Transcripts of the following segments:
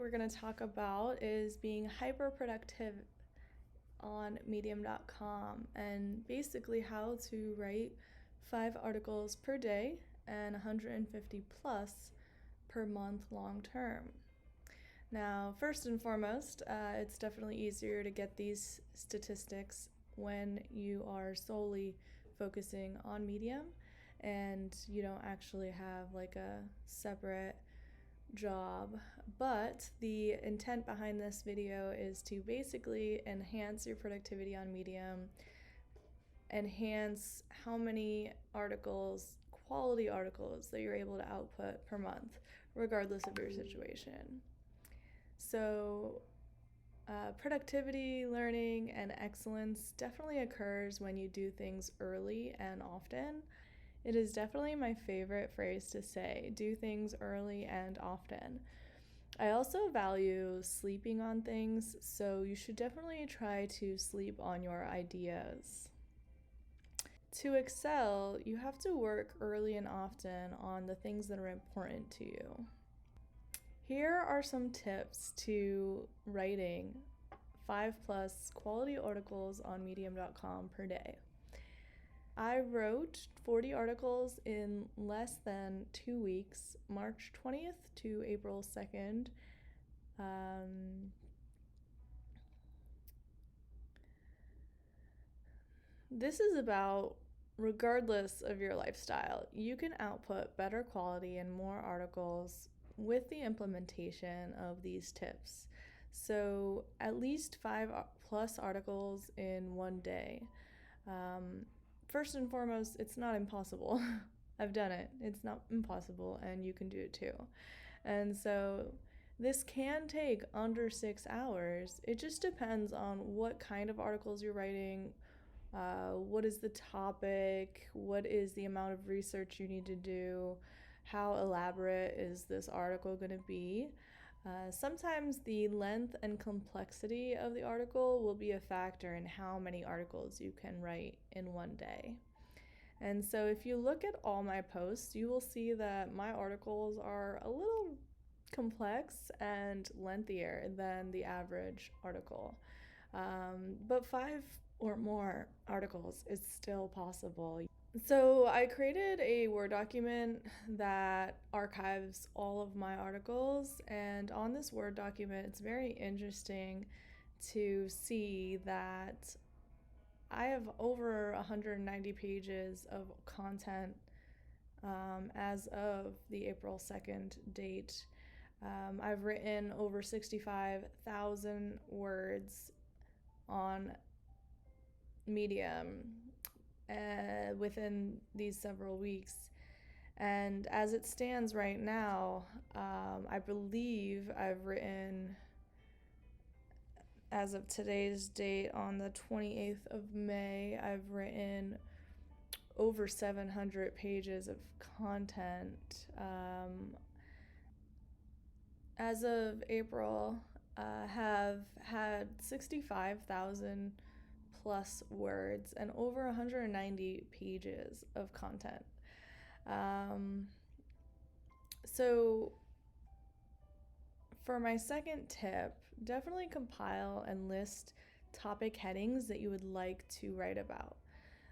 We're going to talk about is being hyper productive on medium.com and basically how to write 5 articles per day and 150 plus per month long term. Now, first and foremost, it's definitely easier to get these statistics when you are solely focusing on Medium and you don't actually have like a separate job. But the intent behind this video is to basically enhance your productivity on Medium, enhance how many articles, quality articles, that you're able to output per month, regardless of your situation. So productivity, learning, and excellence definitely occurs when you do things early and often. It is definitely my favorite phrase to say, do things early and often. I also value sleeping on things, so you should definitely try to sleep on your ideas. To excel, you have to work early and often on the things that are important to you. Here are some tips to writing 5+ quality articles on medium.com per day. I wrote 40 articles in less than 2 weeks, March 20th to April 2nd. This is about, regardless of your lifestyle, you can output better quality and more articles with the implementation of these tips. So at least 5+ articles in one day. First and foremost, it's not impossible. I've done it. It's not impossible, and you can do it too. And so this can take under 6 hours. It just depends on what kind of articles you're writing, what is the topic, what is the amount of research you need to do, how elaborate is this article going to be. Sometimes the length and complexity of the article will be a factor in how many articles you can write in one day. And so if you look at all my posts, you will see that my articles are a little complex and lengthier than the average article. But 5 or more articles is still possible. So I created a Word document that archives all of my articles, and on this Word document, it's very interesting to see that I have over 190 pages of content as of the April 2nd date. I've written over 65,000 words on Medium within these several weeks. And as it stands right now, I believe I've written, as of today's date on the 28th of May, I've written over 700 pages of content. As of April, have had 65,000 plus words and over 190 pages of content. So for my second tip, definitely compile and list topic headings that you would like to write about.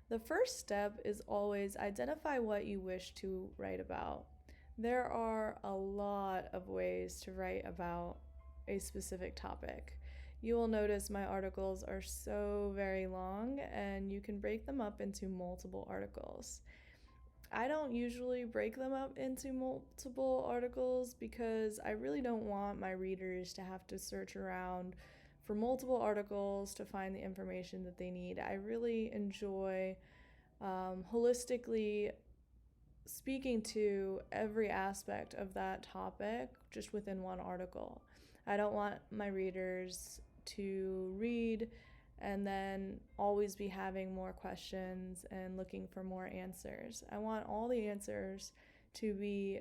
The first step is always identify what you wish to write about. There are a lot of ways to write about a specific topic. You will notice my articles are so very long, and you can break them up into multiple articles. I don't usually break them up into multiple articles because I really don't want my readers to have to search around for multiple articles to find the information that they need. I really enjoy holistically speaking to every aspect of that topic just within one article. I don't want my readers to read and then always be having more questions and looking for more answers. I want all the answers to be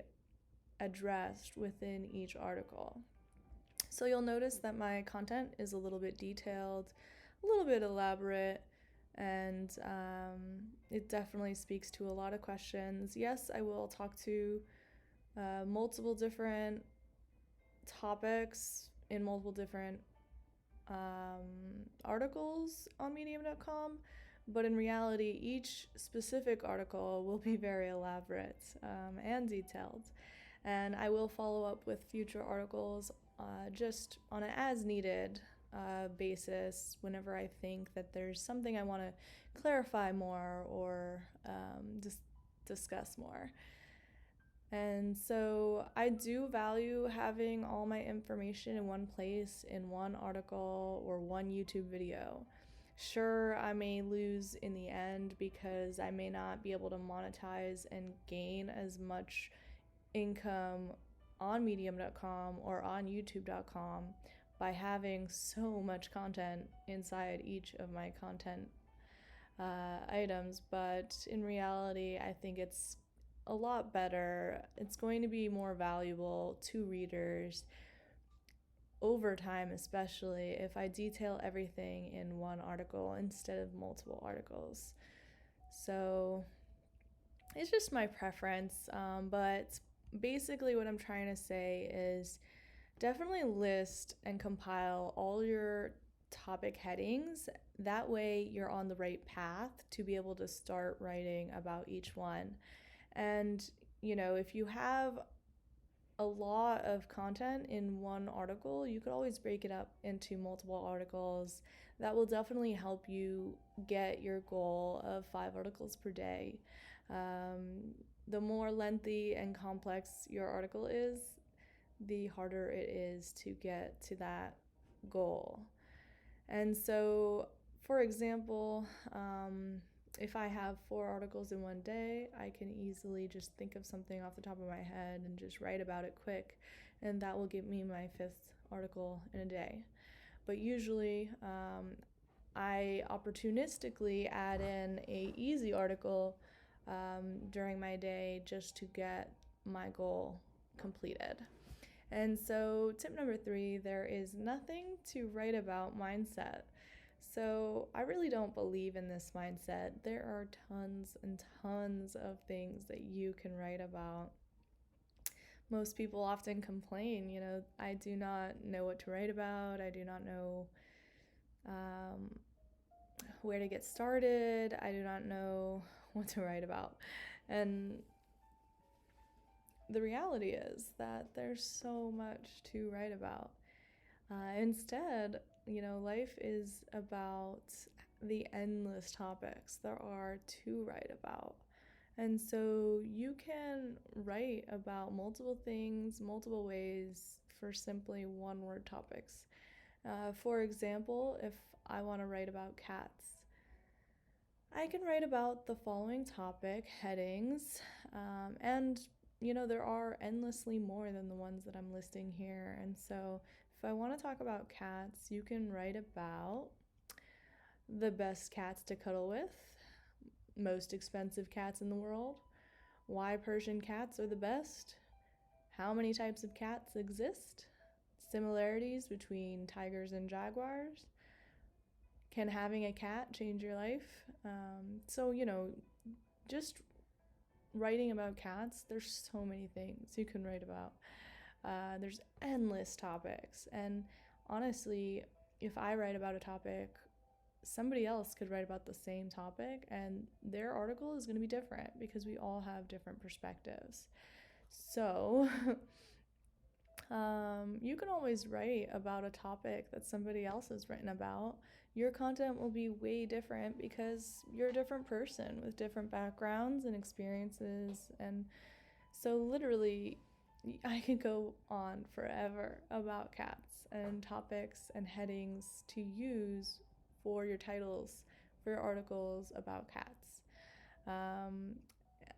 addressed within each article. So you'll notice that my content is a little bit detailed, a little bit elaborate, and it definitely speaks to a lot of questions. Yes, I will talk to multiple different topics in multiple different articles on medium.com, but in reality, each specific article will be very elaborate and detailed. And I will follow up with future articles just on an as needed basis whenever I think that there's something I want to clarify more or just discuss more. And so I do value having all my information in one place, in one article or one YouTube video. Sure, I may lose in the end because I may not be able to monetize and gain as much income on medium.com or on youtube.com by having so much content inside each of my content items, but in reality, I think it's a lot better. It's going to be more valuable to readers over time, especially if I detail everything in one article instead of multiple articles. So it's just my preference, but basically what I'm trying to say is definitely list and compile all your topic headings. That way you're on the right path to be able to start writing about each one. And, if you have a lot of content in one article, you could always break it up into multiple articles. That will definitely help you get your goal of 5 articles per day. The more lengthy and complex your article is, the harder it is to get to that goal. And so, for example, if I have 4 articles in one day, I can easily just think of something off the top of my head and just write about it quick, and that will give me my 5th article in a day. But usually, I opportunistically add in a easy article during my day just to get my goal completed. And so, tip number 3, there is nothing to write about mindset. So I really don't believe in this mindset. There are tons and tons of things that you can write about. Most people often complain, I do not know what to write about. I do not know where to get started. I do not know what to write about. And the reality is that there's so much to write about. Instead, life is about the endless topics there are to write about. And so you can write about multiple things, multiple ways for simply one-word topics. For example, if I want to write about cats, I can write about the following topic headings, and there are endlessly more than the ones that I'm listing here. And so if I want to talk about cats, you can write about the best cats to cuddle with, most expensive cats in the world, why Persian cats are the best, how many types of cats exist, similarities between tigers and jaguars, can having a cat change your life? So, just writing about cats, there's so many things you can write about. There's endless topics, and honestly, if I write about a topic, somebody else could write about the same topic, and their article is going to be different because we all have different perspectives. So you can always write about a topic that somebody else has written about. Your content will be way different because you're a different person with different backgrounds and experiences. And so literally, I could go on forever about cats and topics and headings to use for your titles, for your articles about cats.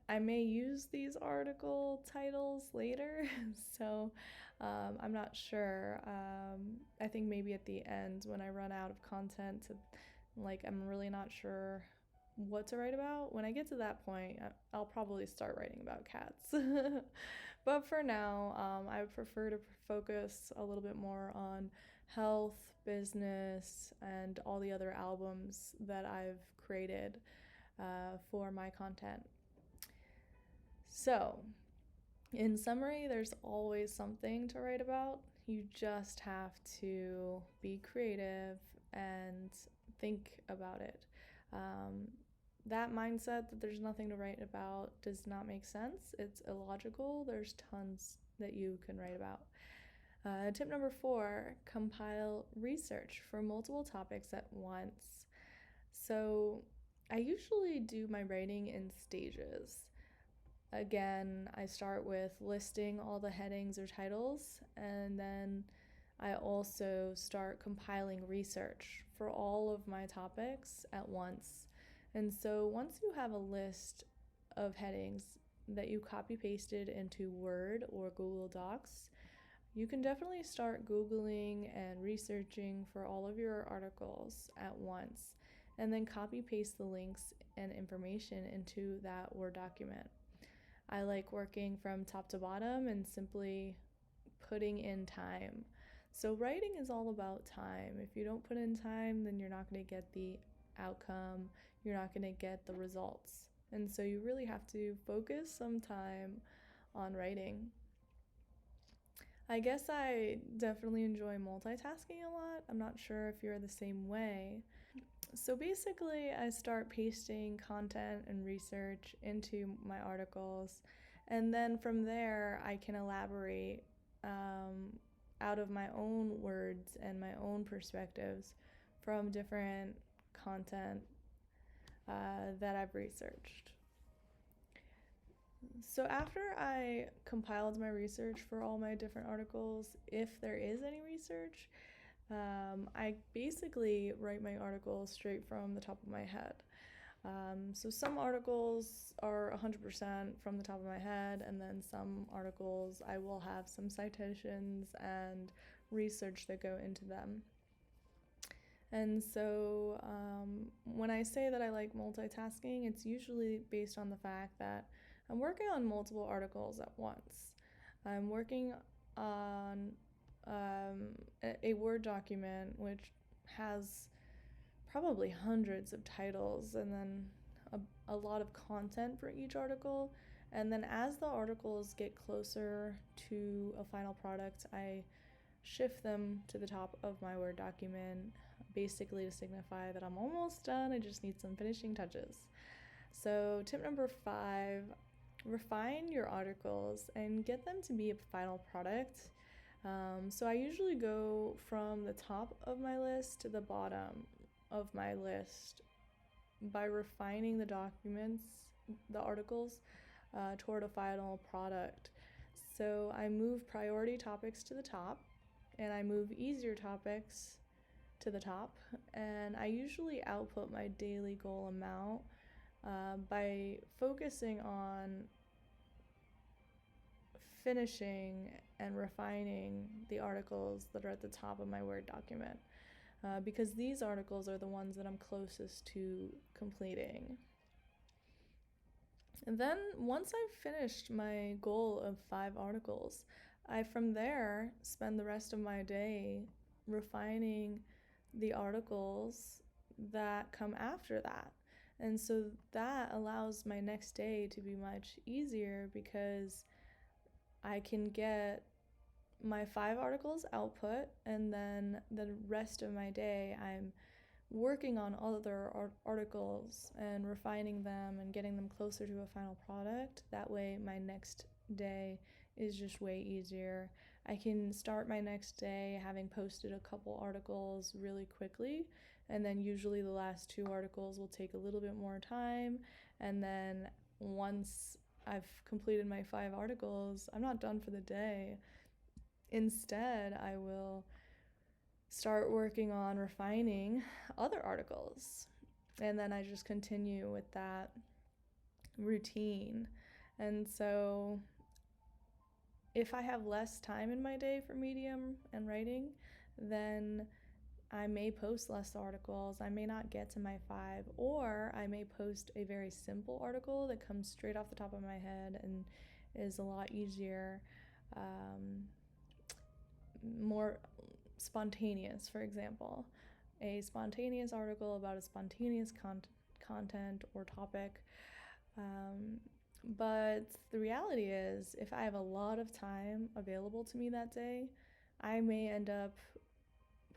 I may use these article titles later, so I'm not sure. I think maybe at the end when I run out of content, I'm really not sure what to write about. When I get to that point, I'll probably start writing about cats. But for now, I prefer to focus a little bit more on health, business, and all the other albums that I've created for my content. So, in summary, there's always something to write about. You just have to be creative and think about it. That mindset that there's nothing to write about does not make sense. It's illogical. There's tons that you can write about. Tip number 4, compile research for multiple topics at once. So I usually do my writing in stages. Again, I start with listing all the headings or titles, and then I also start compiling research for all of my topics at once. And so once you have a list of headings that you copy pasted into Word or Google Docs, you can definitely start Googling and researching for all of your articles at once, and then copy paste the links and information into that Word document. I like working from top to bottom and simply putting in time. So writing is all about time. If you don't put in time, then you're not going to get the outcome, you're not going to get the results. And so you really have to focus some time on writing. I guess I definitely enjoy multitasking a lot. I'm not sure if you're the same way. So basically, I start pasting content and research into my articles, and then from there, I can elaborate out of my own words and my own perspectives from different content that I've researched. So after I compiled my research for all my different articles, if there is any research, I basically write my articles straight from the top of my head. So some articles are 100% from the top of my head, and then some articles I will have some citations and research that go into them. And so when I say that I like multitasking, it's usually based on the fact that I'm working on multiple articles at once. I'm working on a Word document which has probably hundreds of titles and then a lot of content for each article. And then as the articles get closer to a final product, I shift them to the top of my Word document, basically to signify that I'm almost done. I just need some finishing touches. So tip number 5, refine your articles and get them to be a final product. So I usually go from the top of my list to the bottom of my list by refining the documents, the articles, toward a final product. So I move priority topics to the top, and I move easier topics to the top, and I usually output my daily goal amount by focusing on finishing and refining the articles that are at the top of my Word document, because these articles are the ones that I'm closest to completing. And then once I've finished my goal of 5 articles, I from there spend the rest of my day refining the articles that come after that. And so that allows my next day to be much easier because I can get my 5 articles output, and then the rest of my day I'm working on other articles and refining them and getting them closer to a final product. That way my next day is just way easier. I can start my next day having posted a couple articles really quickly, and then usually the last 2 articles will take a little bit more time, and then once I've completed my 5 articles, I'm not done for the day. Instead, I will start working on refining other articles, and then I just continue with that routine. And so if I have less time in my day for Medium and writing, then I may post less articles, I may not get to my 5, or I may post a very simple article that comes straight off the top of my head and is a lot easier, more spontaneous. For example, a spontaneous article about a spontaneous content or topic. But the reality is, if I have a lot of time available to me that day, I may end up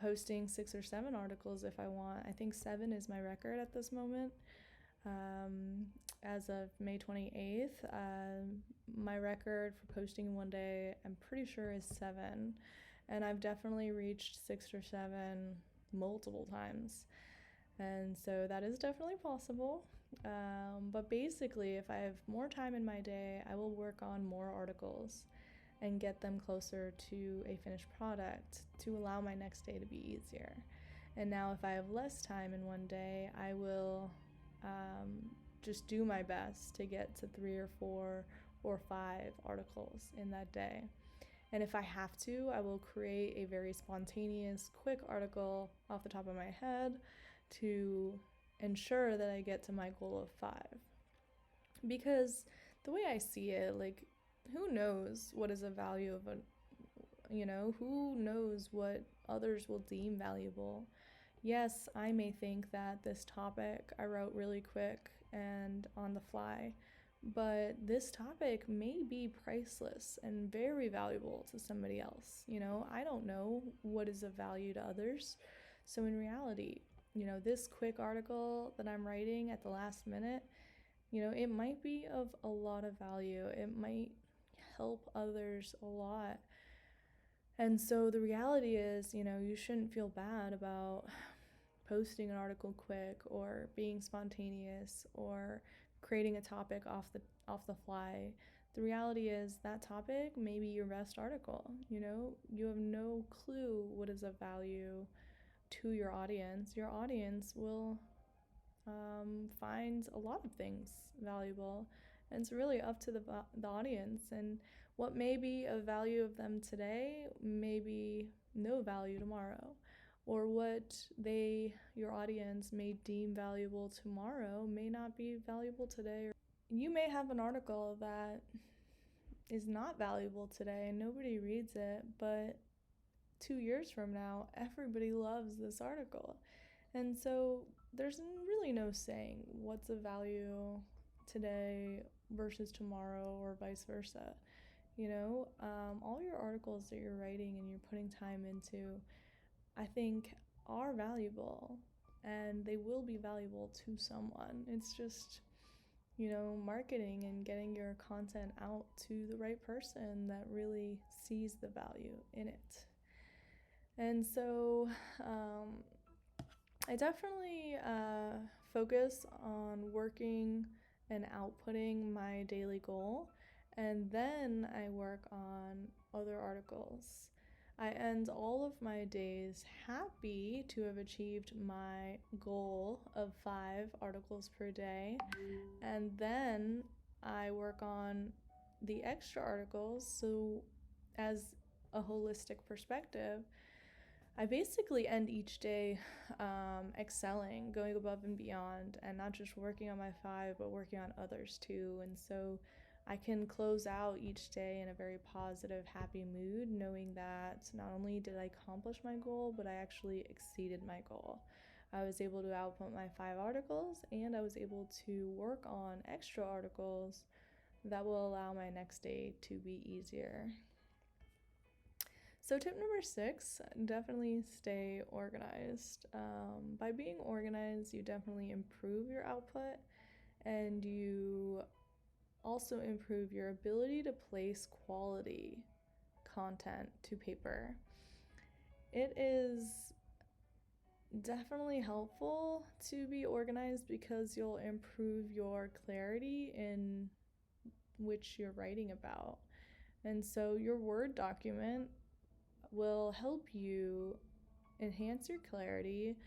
posting 6 or 7 articles if I want. I think 7 is my record at this moment. As of May 28th, my record for posting in one day, I'm pretty sure, is 7. And I've definitely reached 6 or 7 multiple times. And so that is definitely possible. But basically, if I have more time in my day, I will work on more articles and get them closer to a finished product to allow my next day to be easier. And now if I have less time in one day, I will just do my best to get to 3 or 4 or 5 articles in that day. And if I have to, I will create a very spontaneous, quick article off the top of my head to ensure that I get to my goal of 5. Because the way I see it, like, who knows what is a value of who knows what others will deem valuable. Yes, I may think that this topic I wrote really quick and on the fly, but this topic may be priceless and very valuable to somebody else. I don't know what is of value to others. So in reality, this quick article that I'm writing at the last minute, it might be of a lot of value. It might help others a lot. And so the reality is, you shouldn't feel bad about posting an article quick or being spontaneous or creating a topic off the fly. The reality is that topic may be your best article. You have no clue what is of value to your audience. Your audience will find a lot of things valuable, and it's really up to the audience. And what may be of value of them today may be no value tomorrow, or what your audience may deem valuable tomorrow may not be valuable today. You may have an article that is not valuable today and nobody reads it, but 2 years from now, everybody loves this article. And so there's really no saying what's of value today versus tomorrow or vice versa. All your articles that you're writing and you're putting time into, I think, are valuable, and they will be valuable to someone. It's just, marketing and getting your content out to the right person that really sees the value in it. And so I definitely focus on working and outputting my daily goal, and then I work on other articles. I end all of my days happy to have achieved my goal of 5 articles per day, and then I work on the extra articles. So as a holistic perspective, I basically end each day excelling, going above and beyond, and not just working on my 5, but working on others too. And so I can close out each day in a very positive, happy mood, knowing that not only did I accomplish my goal, but I actually exceeded my goal. I was able to output my 5 articles, and I was able to work on extra articles that will allow my next day to be easier. So tip number 6, definitely stay organized. By being organized, you definitely improve your output, and you also improve your ability to place quality content to paper. It is definitely helpful to be organized because you'll improve your clarity in which you're writing about. And so your Word document will help you enhance your clarity,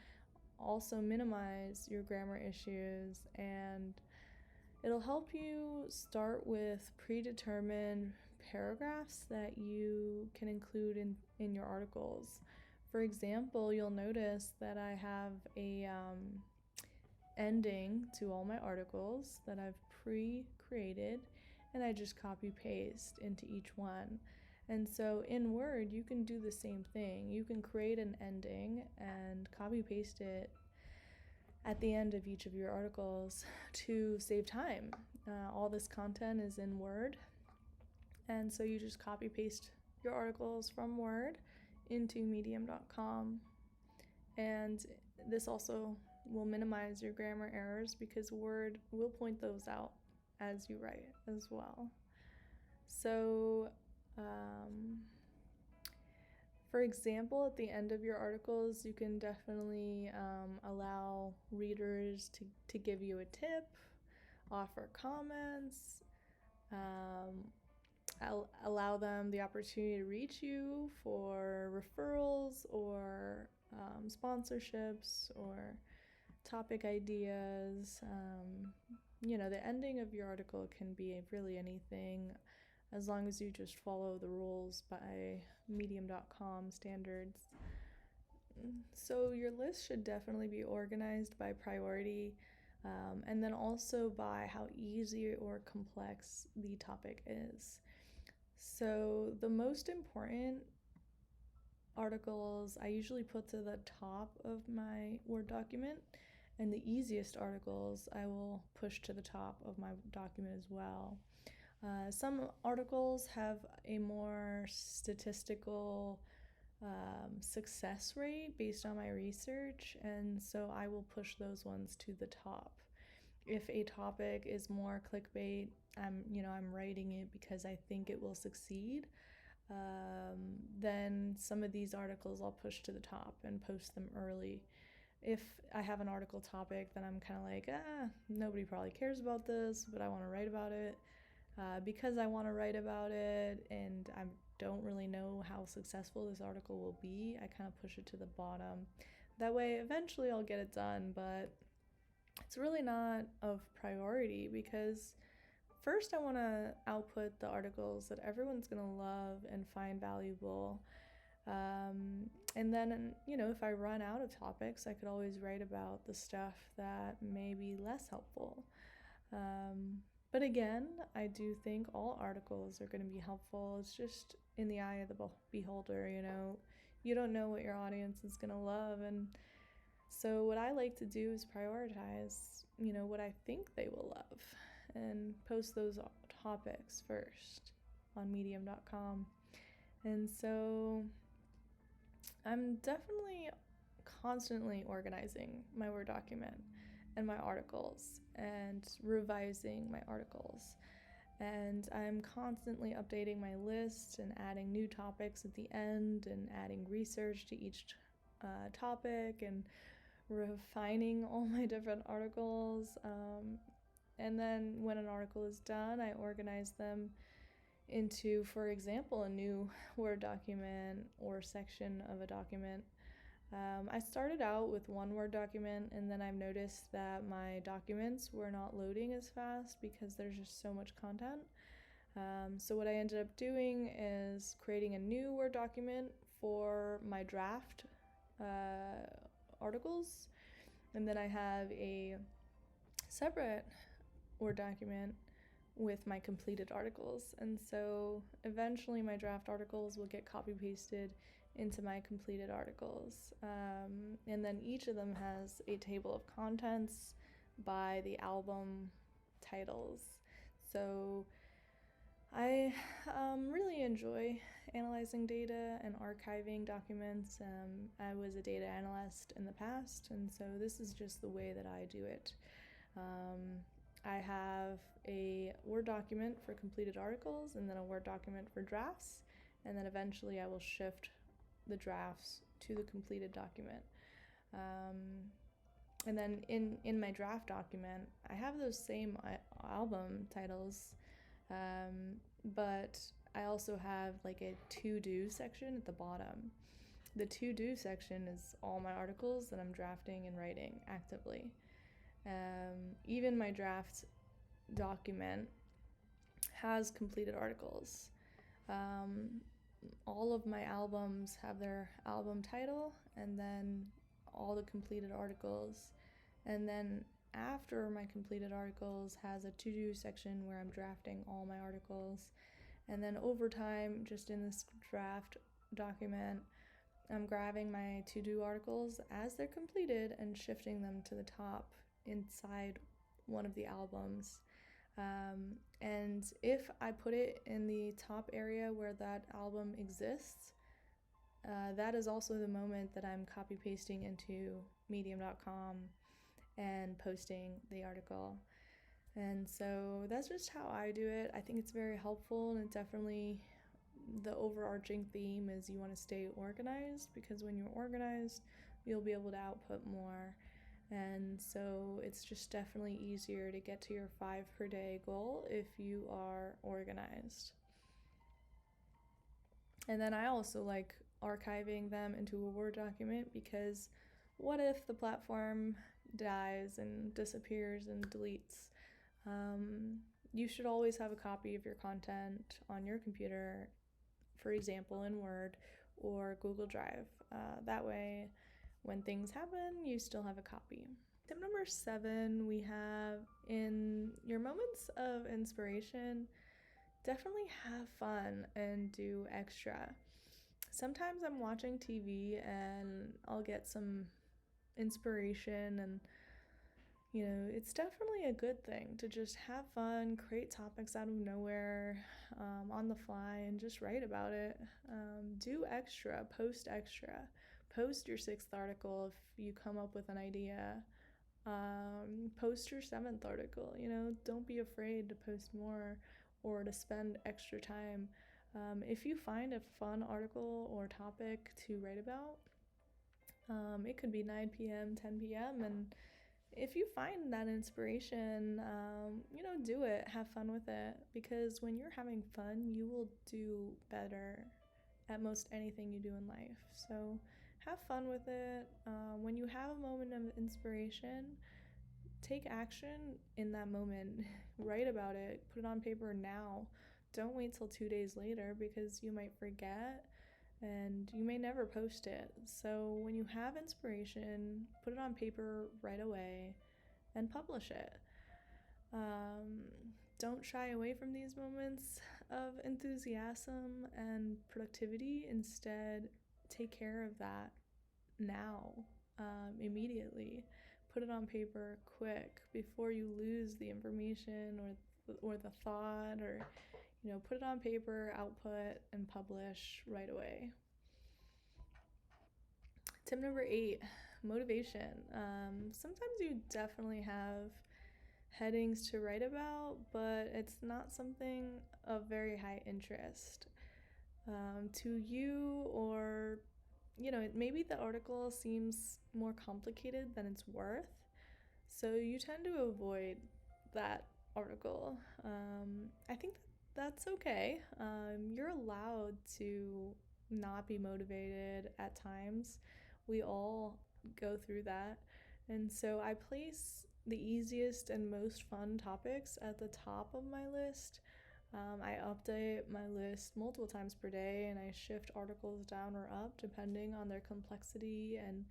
also minimize your grammar issues, and it'll help you start with predetermined paragraphs that you can include in your articles. For example, you'll notice that I have a ending to all my articles that I've pre-created, and I just copy paste into each one. And so in Word, you can do the same thing. You can create an ending and copy paste it at the end of each of your articles to save time. All this content is in Word, and so you just copy paste your articles from Word into medium.com. And this also will minimize your grammar errors because Word will point those out as you write as well. So, for example, at the end of your articles, you can definitely allow readers to give you a tip, offer comments, allow them the opportunity to reach you for referrals or sponsorships or topic ideas. The ending of your article can be really anything as long as you just follow the rules by medium.com standards. So your list should definitely be organized by priority, and then also by how easy or complex the topic is. So the most important articles I usually put to the top of my Word document, and the easiest articles I will push to the top of my document as well. Some articles have a more statistical success rate based on my research, and so I will push those ones to the top. If a topic is more clickbait, I'm writing it because I think it will succeed, then some of these articles I'll push to the top and post them early. If I have an article topic, then I'm kind of like, nobody probably cares about this, but I want to write about it. Because I want to write about it and I don't really know how successful this article will be, I kind of push it to the bottom. That way, eventually I'll get it done, but it's really not of priority because first I want to output the articles that everyone's going to love and find valuable. And then, if I run out of topics, I could always write about the stuff that may be less helpful. But again, I do think all articles are going to be helpful. It's just in the eye of the beholder, You don't know what your audience is going to love. And so what I like to do is prioritize, what I think they will love and post those topics first on medium.com. And so I'm definitely constantly organizing my Word document and my articles and revising my articles. And I'm constantly updating my list and adding new topics at the end and adding research to each topic and refining all my different articles. And then when an article is done, I organize them into, for example, a new Word document or section of a document. I started out with one Word document, and then I've noticed that my documents were not loading as fast because there's just so much content. So what I ended up doing is creating a new Word document for my draft articles, and then I have a separate Word document with my completed articles. And so eventually my draft articles will get copy pasted into my completed articles. And then each of them has a table of contents by the album titles. So I really enjoy analyzing data and archiving documents. I was a data analyst in the past, and so this is just the way that I do it. I have a Word document for completed articles and then a Word document for drafts, and then eventually I will shift the drafts to the completed document. And then in my draft document, I have those same album titles, but I also have like a to-do section at the bottom. The to-do section is all my articles that I'm drafting and writing actively. Even my draft document has completed articles. All of my albums have their album title and then all the completed articles. And then after my completed articles has a to-do section where I'm drafting all my articles. And then over time, just in this draft document, I'm grabbing my to-do articles as they're completed and shifting them to the top inside one of the albums. And if I put it in the top area where that album exists, that is also the moment that I'm copy pasting into medium.com and posting the article. And so that's just how I do it. I think it's very helpful, and it definitely, the overarching theme is you want to stay organized, because when you're organized, you'll be able to output more. And so it's just definitely easier to get to your 5 per day goal if you are organized. And then I also like archiving them into a Word document, because what if the platform dies and disappears and deletes? You should always have a copy of your content on your computer, for example, in Word or Google Drive. That way, when things happen, you still have a copy. Tip number 7, we have, in your moments of inspiration, definitely have fun and do extra. Sometimes I'm watching TV and I'll get some inspiration, and it's definitely a good thing to just have fun, create topics out of nowhere, on the fly, and just write about it. Do extra, post extra. Post your 6th article if you come up with an idea. Post your 7th article. Don't be afraid to post more or to spend extra time. If you find a fun article or topic to write about, it could be 9 p.m., 10 p.m., and if you find that inspiration, do it. Have fun with it, because when you're having fun, you will do better at most anything you do in life. So have fun with it. When you have a moment of inspiration, take action in that moment. Write about it. Put it on paper now. Don't wait till 2 days later, because you might forget and you may never post it. So when you have inspiration, put it on paper right away and publish it. Don't shy away from these moments of enthusiasm and productivity. Instead, take care of that now, immediately. Put it on paper quick before you lose the information or the thought, or put it on paper, output, and publish right away. Tip number 8, motivation. Sometimes you definitely have headings to write about, but it's not something of very high interest to you, or maybe the article seems more complicated than it's worth, so you tend to avoid that article. I think that's okay. You're allowed to not be motivated at times. We all go through that. And so I place the easiest and most fun topics at the top of my list. I update my list multiple times per day, and I shift articles down or up depending on their complexity and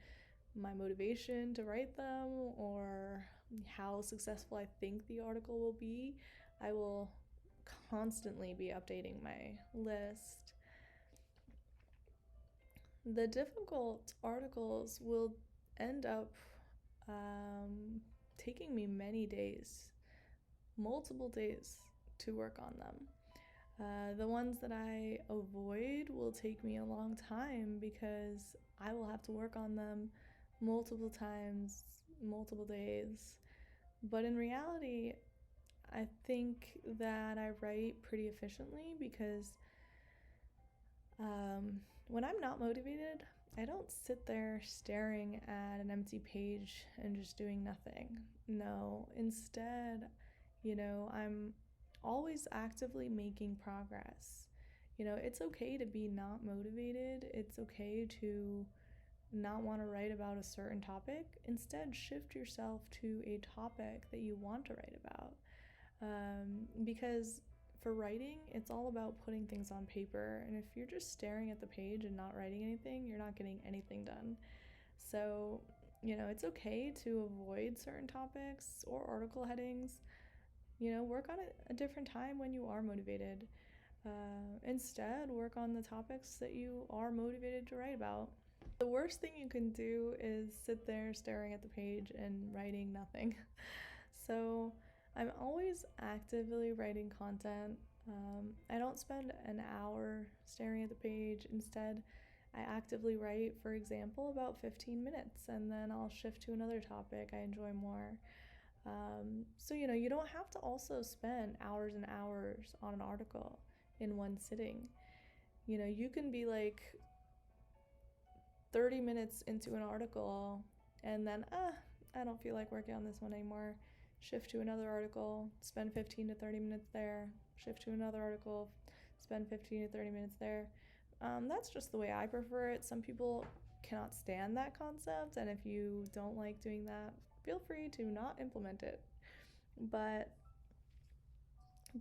my motivation to write them, or how successful I think the article will be. I will constantly be updating my list. The difficult articles will end up taking me many days, multiple days, to work on them. The ones that I avoid will take me a long time, because I will have to work on them multiple times, multiple days. But in reality, I think that I write pretty efficiently, because when I'm not motivated, I don't sit there staring at an empty page and just doing nothing. No, instead, I'm always actively making progress. It's okay to be not motivated. It's okay to not want to write about a certain topic. Instead, shift yourself to a topic that you want to write about. Because for writing, it's all about putting things on paper. And if you're just staring at the page and not writing anything, you're not getting anything done. So, it's okay to avoid certain topics or article headings. Work on it a different time when you are motivated. Instead, work on the topics that you are motivated to write about. The worst thing you can do is sit there staring at the page and writing nothing. So I'm always actively writing content. I don't spend an hour staring at the page. Instead, I actively write, for example, about 15 minutes, and then I'll shift to another topic I enjoy more. So, you don't have to also spend hours and hours on an article in one sitting. You can be like 30 minutes into an article and then, I don't feel like working on this one anymore. Shift to another article, spend 15 to 30 minutes there, shift to another article, spend 15 to 30 minutes there. That's just the way I prefer it. Some people cannot stand that concept, and if you don't like doing that, feel free to not implement it. But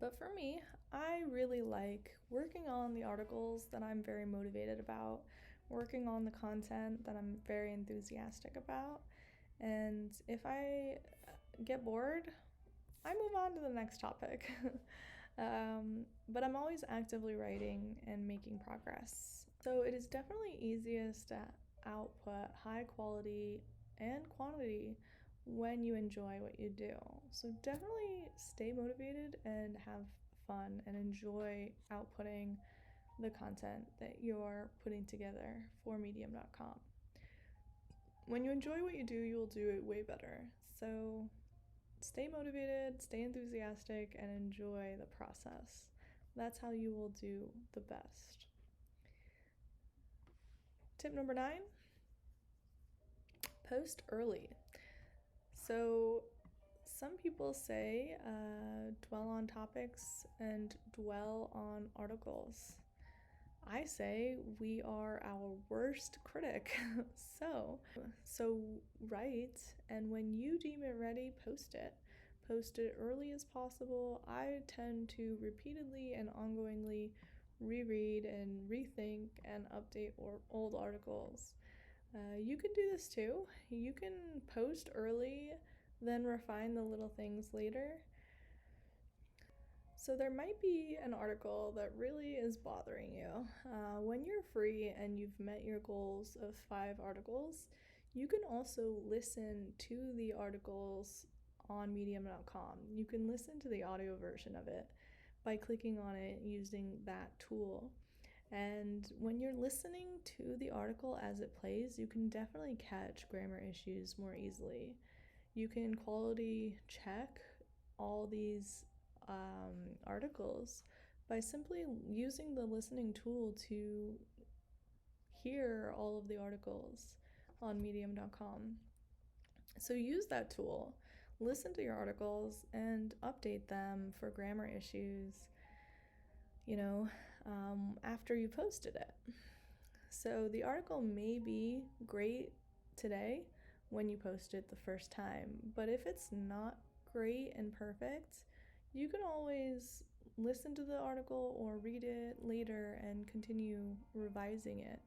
for me, I really like working on the articles that I'm very motivated about, working on the content that I'm very enthusiastic about. And if I get bored, I move on to the next topic. But I'm always actively writing and making progress. So it is definitely easiest to output high quality and quantity when you enjoy what you do. So definitely stay motivated and have fun and enjoy outputting the content that you're putting together for medium.com. When you enjoy what you do, you'll do it way better. So stay motivated, stay enthusiastic, and enjoy the process. That's how you will do the best. Tip number 9, post early. So some people say dwell on topics and dwell on articles. I say we are our worst critic. so write, and when you deem it ready, post it. Post it early as possible. I tend to repeatedly and ongoingly reread and rethink and update old articles. You can do this too. You can post early, then refine the little things later. So there might be an article that really is bothering you. When you're free and you've met your goals of 5 articles, you can also listen to the articles on medium.com. You can listen to the audio version of it by clicking on it using that tool. And when you're listening to the article as it plays, you can definitely catch grammar issues more easily. You can quality check all these articles by simply using the listening tool to hear all of the articles on medium.com. So use that tool, listen to your articles, and update them for grammar issues, after you posted it. So the article may be great today when you post it the first time, but if it's not great and perfect, you can always listen to the article or read it later and continue revising it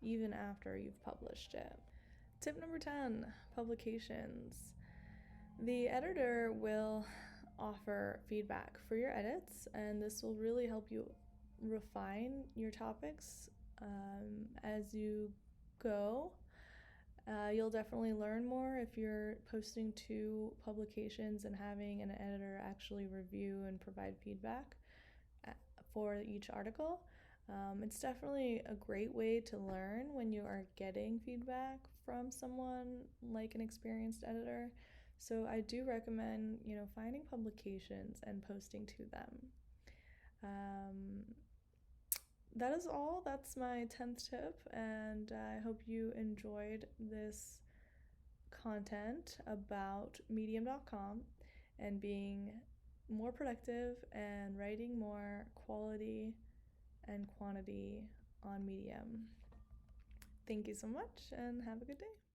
even after you've published it. Tip number 10, publications. The editor will offer feedback for your edits, and this will really help you refine your topics as you go. You'll definitely learn more if you're posting to publications and having an editor actually review and provide feedback for each article. It's definitely a great way to learn when you are getting feedback from someone like an experienced editor. So I do recommend, finding publications and posting to them. That is all. That's my 10th tip, and I hope you enjoyed this content about medium.com and being more productive and writing more quality and quantity on Medium. Thank you so much, and have a good day.